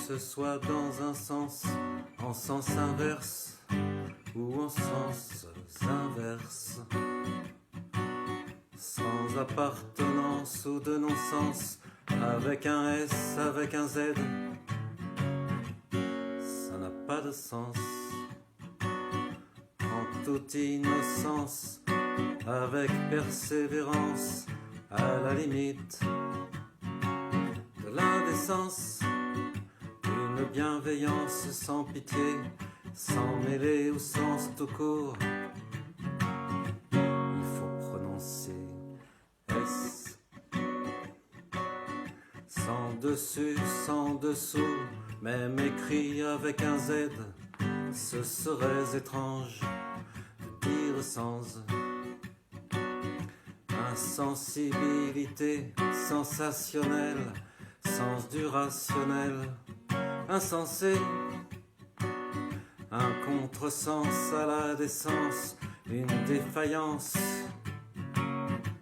ce soit dans un sens, en sens inverse ou en sens inverse, sans appartenance ou de non-sens, avec un S, avec un Z, ça n'a pas de sens. En toute innocence, avec persévérance, à la limite de l'indécence, une bienveillance sans pitié, sans mêler au sens tout court. Il faut prononcer S, sans dessus, sans dessous, même écrit avec un Z, ce serait étrange de dire sans. Insensibilité sensationnelle, sens du rationnel, insensé, un contresens à la décence, une défaillance,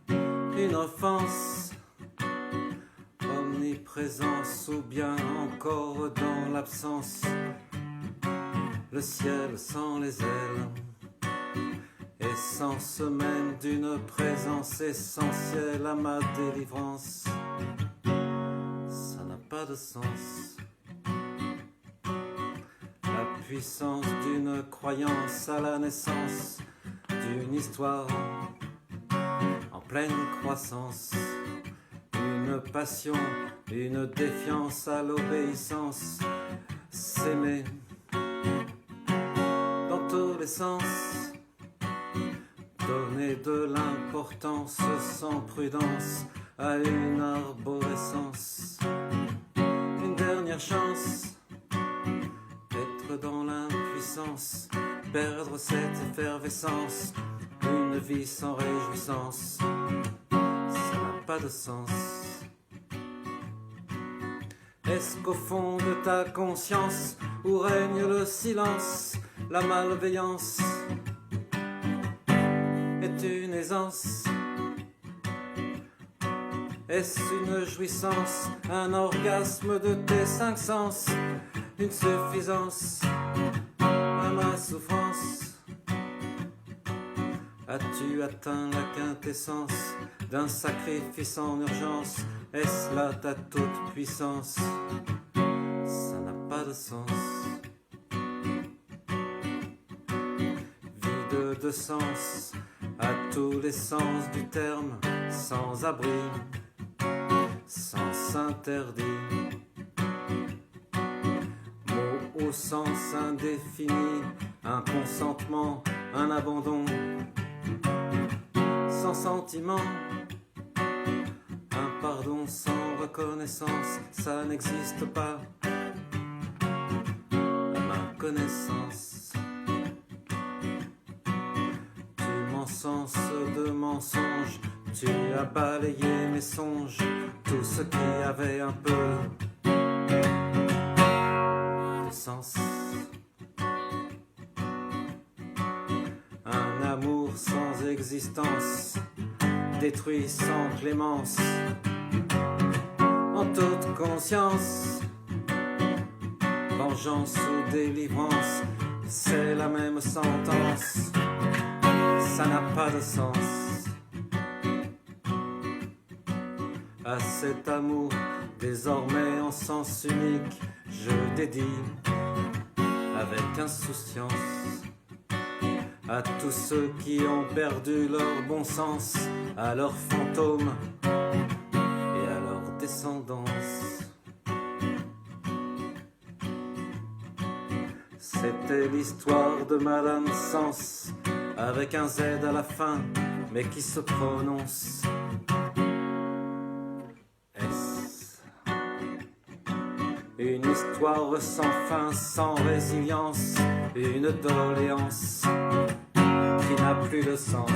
une offense, omniprésence ou bien encore dans l'absence, le ciel sans les ailes. Essence même d'une présence essentielle à ma délivrance, ça n'a pas de sens. La puissance d'une croyance à la naissance d'une histoire en pleine croissance, une passion, une défiance à l'obéissance, s'aimer dans tous les sens. Donner de l'importance sans prudence à une arborescence, une dernière chance, être dans l'impuissance, perdre cette effervescence, une vie sans réjouissance, ça n'a pas de sens. Est-ce qu'au fond de ta conscience, où règne le silence, la malveillance est une aisance? Est-ce une jouissance, un orgasme de tes cinq sens, une suffisance à ma souffrance? As-tu atteint la quintessence d'un sacrifice en urgence? Est-ce là ta toute puissance? Ça n'a pas de sens. Vide de sens à tous les sens du terme, sans abri, sens interdit, mot au sens indéfini, un consentement, un abandon, sans sentiment, un pardon sans reconnaissance, ça n'existe pas à ma connaissance. Sens de mensonge, tu as balayé mes songes, tout ce qui avait un peu de sens. Un amour sans existence, détruit sans clémence, en toute conscience, vengeance ou délivrance, c'est la même sentence. Ça n'a pas de sens. À cet amour, désormais en sens unique, je dédie avec insouciance à tous ceux qui ont perdu leur bon sens, à leurs fantômes et à leur descendance. C'était l'histoire de Madame Sens, avec un Z à la fin, mais qui se prononce S. Une histoire sans fin, sans résilience, une doléance qui n'a plus de sens.